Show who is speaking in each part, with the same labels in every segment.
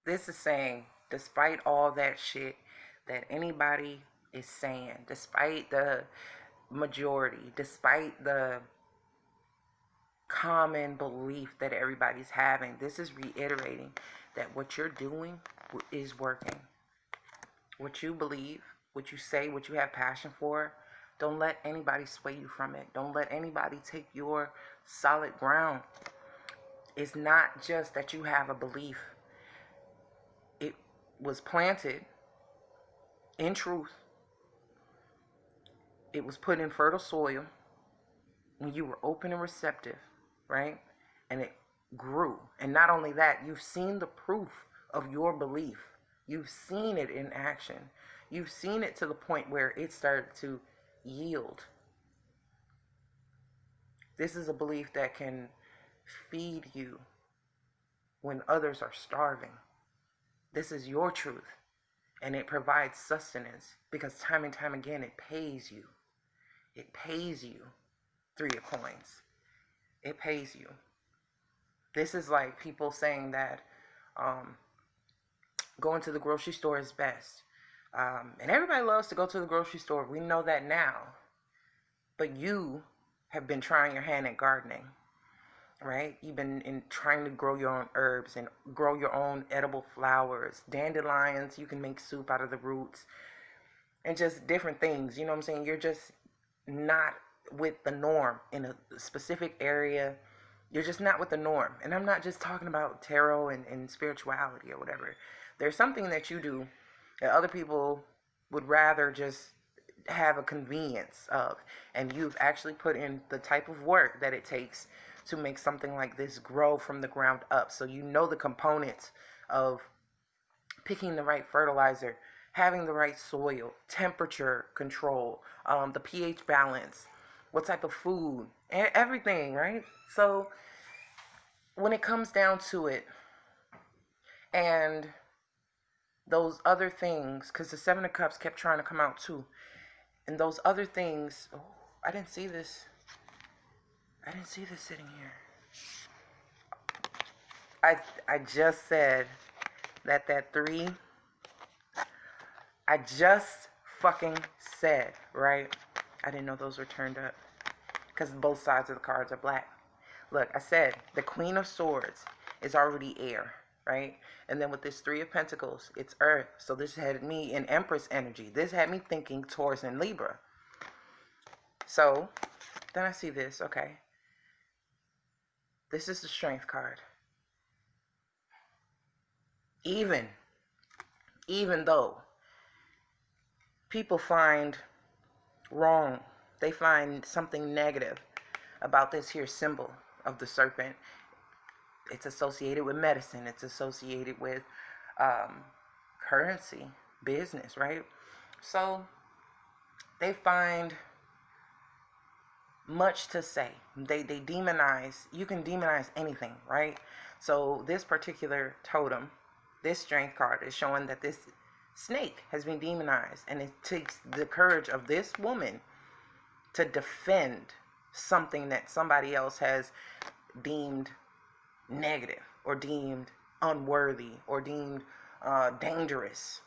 Speaker 1: This is saying, despite all that shit that anybody is saying, despite the majority, despite the common belief that everybody's having, this is reiterating that what you're doing is working. What you believe, what you say, what you have passion for, don't let anybody sway you from it. Don't let anybody take your solid ground. It's not just that you have a belief, it was planted in truth, it was put in fertile soil when you were open and receptive, right? And it grew. And not only that, you've seen the proof of your belief. You've seen it in action. You've seen it to the point where it started to yield. This is a belief that can feed you when others are starving. This is your truth. And it provides sustenance because time and time again it pays you. It pays you through your coins. It pays you. This is like people saying that going to the grocery store is best. And everybody loves to go to the grocery store. We know that now. But you have been trying your hand at gardening, right? You've been trying to grow your own herbs and grow your own edible flowers. Dandelions, you can make soup out of the roots. And just different things, you know what I'm saying? You're just not with the norm in a specific area. You're just not with the norm. And I'm not just talking about tarot and spirituality or whatever. There's something that you do that other people would rather just have a convenience of. And you've actually put in the type of work that it takes to make something like this grow from the ground up. So you know the components of picking the right fertilizer, having the right soil, temperature control, the pH balance, what type of food, everything, right? So when it comes down to it, and those other things, because the Seven of Cups kept trying to come out too, and those other things, oh, I didn't see this sitting here. I just said that three, I just fucking said, right? I didn't know those were turned up because both sides of the cards are black. Look, I said the Queen of Swords is already air, right? And then with this Three of Pentacles, it's earth. So this had me in Empress energy. This had me thinking Taurus and Libra. So then I see this, okay. This is the Strength card. Even though people find wrong, they find something negative about this here symbol of the serpent. It's associated with medicine. It's associated with currency, business, right? So they find much to say. They demonize. You can demonize anything, right? So this particular totem, this Strength card is showing that this snake has been demonized, and it takes the courage of this woman to defend something that somebody else has deemed negative or deemed unworthy or deemed dangerous.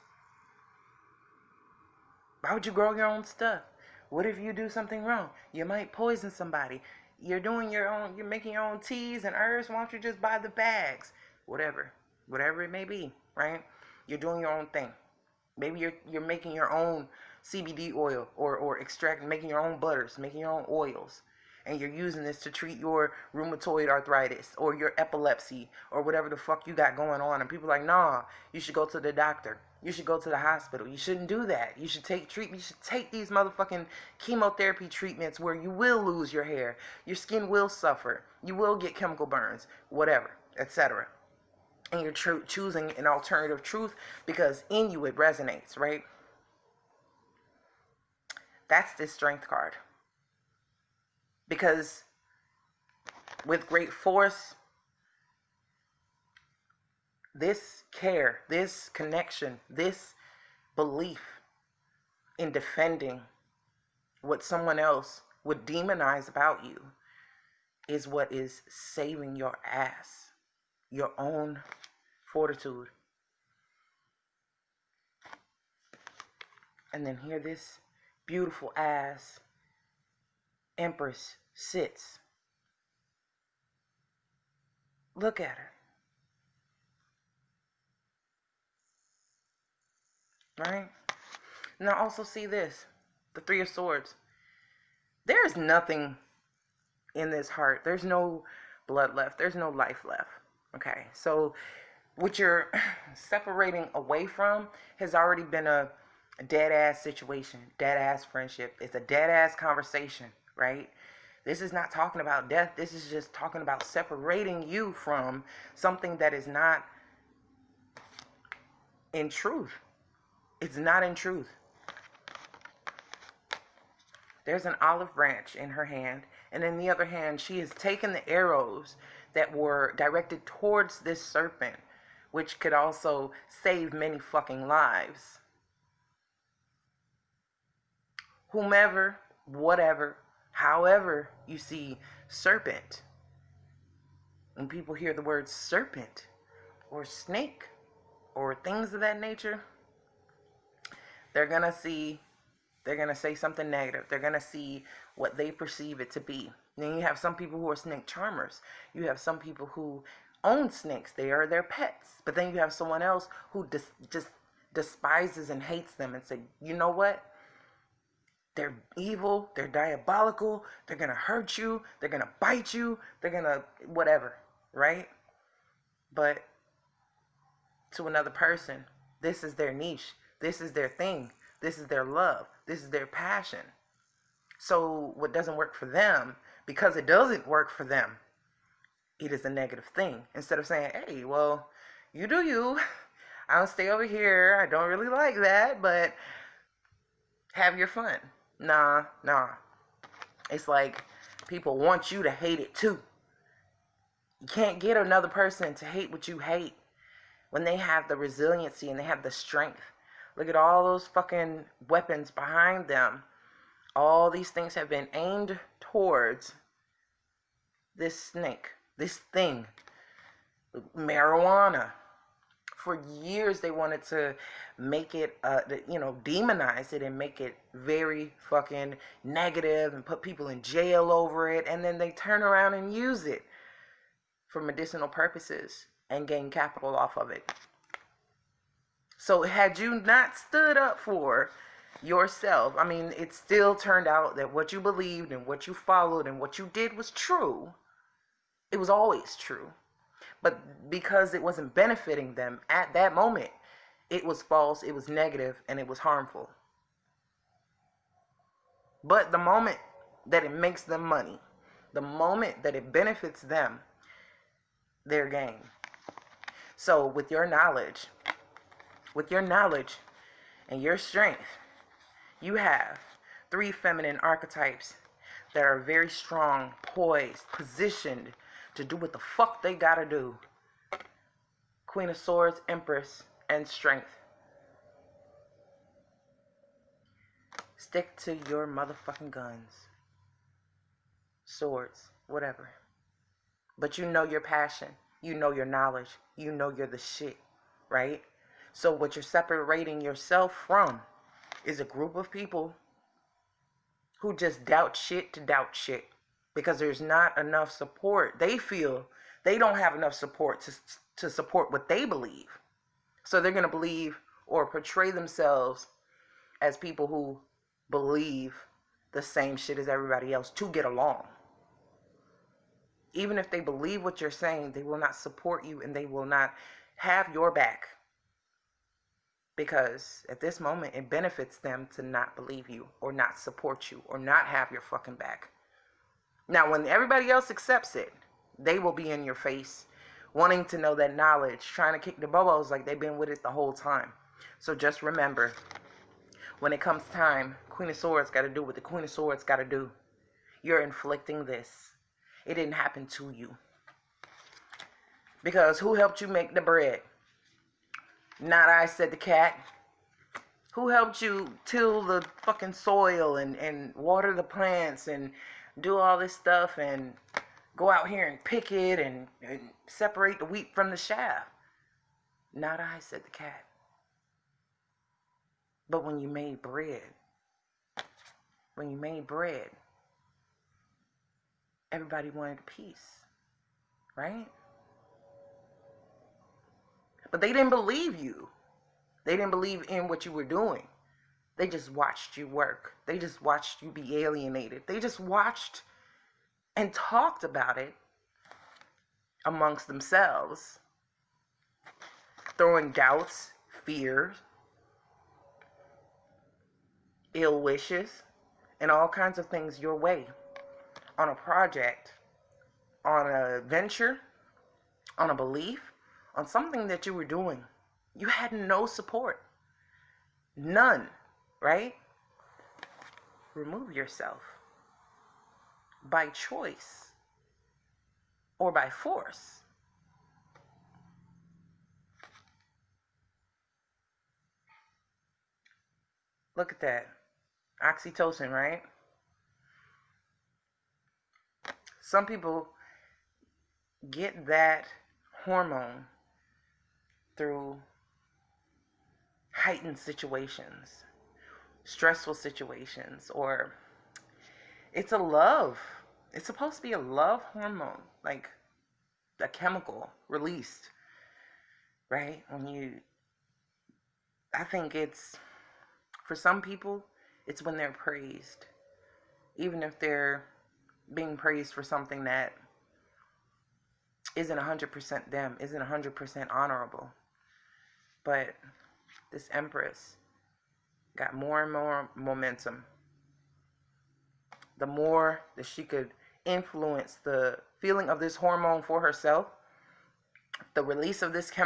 Speaker 1: Why would you grow your own stuff? What if you do something wrong? You might poison somebody. You're doing your own, you're making your own teas and herbs. Why don't you just buy the bags? Whatever it may be, right? You're doing your own thing. Maybe you're making your own CBD oil or extract, making your own butters, making your own oils, and you're using this to treat your rheumatoid arthritis or your epilepsy or whatever the fuck you got going on. And people are like, nah, you should go to the doctor. You should go to the hospital. You shouldn't do that. You should take treatment. You should take these motherfucking chemotherapy treatments where you will lose your hair, your skin will suffer, you will get chemical burns, whatever, etc. And you're choosing an alternative truth because In.Tu.It resonates, right? That's this Strength card. Because with great force, this care, this connection, this belief in defending what someone else would demonize about you is what is saving your ass, your own fortitude, And then here this beautiful ass Empress sits. Look at her. Right? Now also see this. The Three of Swords. There is nothing in this heart. There's no blood left. There's no life left. Okay. So what you're separating away from has already been a dead ass situation, dead ass friendship. It's a dead ass conversation, right? This is not talking about death. This is just talking about separating you from something that is not in truth. It's not in truth. There's an olive branch in her hand, and in the other hand, she has taken the arrows that were directed towards this serpent, which could also save many fucking lives. Whomever, whatever, however you see serpent, when people hear the word serpent or snake or things of that nature, they're gonna say something negative. They're gonna see what they perceive it to be. Then you have some people who are snake charmers. You have some people who own snakes. They are their pets. But then you have someone else who just despises and hates them and say, you know what? They're evil. They're diabolical. They're gonna hurt you. They're gonna bite you. They're gonna whatever, right? But to another person, this is their niche. This is their thing. This is their love. This is their passion. So what doesn't work for them, because it doesn't work for them, it is a negative thing. Instead of saying, hey, well, you do you. I'll stay over here. I don't really like that, but have your fun. Nah. It's like people want you to hate it too. You can't get another person to hate what you hate when they have the resiliency and they have the strength. Look at all those fucking weapons behind them. All these things have been aimed towards this snake, this thing, marijuana. For years they wanted to make it, demonize it and make it very fucking negative and put people in jail over it. And then they turn around and use it for medicinal purposes and gain capital off of it. So had you not stood up for yourself, I mean, it still turned out that what you believed and what you followed and what you did was true. It was always true. But because it wasn't benefiting them at that moment, it was false, it was negative, and it was harmful. But the moment that it makes them money, the moment that it benefits them, their gain. So with your knowledge and your strength, you have 3 feminine archetypes that are very strong, poised, positioned to do what the fuck they gotta do. Queen of Swords, Empress, and Strength. Stick to your motherfucking guns. Swords, whatever. But you know your passion. You know your knowledge. You know you're the shit, right? So what you're separating yourself from is a group of people who just doubt shit to doubt shit because there's not enough support. They feel they don't have enough support to support what they believe. So they're going to believe or portray themselves as people who believe the same shit as everybody else to get along. Even if they believe what you're saying, they will not support you and they will not have your back. Because at this moment, it benefits them to not believe you or not support you or not have your fucking back. Now, when everybody else accepts it, they will be in your face, wanting to know that knowledge, trying to kick the bubbles like they've been with it the whole time. So just remember, when it comes time, Queen of Swords got to do what the Queen of Swords got to do. You're inflicting this. It didn't happen to you. Because who helped you make the bread? Not I, said the cat. Who helped you till the fucking soil and water the plants and do all this stuff and go out here and pick it and separate the wheat from the chaff? Not I, said the cat. But when you made bread, everybody wanted peace, right? But they didn't believe you. They didn't believe in what you were doing. They just watched you work. They just watched you be alienated. They just watched and talked about it amongst themselves, throwing doubts, fears, ill wishes, and all kinds of things your way on a project, on a venture, on a belief, on something that you were doing. You had no support. None, right? Remove yourself by choice or by force. Look at that. Oxytocin, right? Some people get that hormone through heightened situations, stressful situations, or it's a love. It's supposed to be a love hormone, like a chemical released, right? I think it's, for some people, it's when they're praised. Even if they're being praised for something that isn't 100% them, isn't 100% honorable. But this Empress got more and more momentum. The more that she could influence the feeling of this hormone for herself, the release of this chemical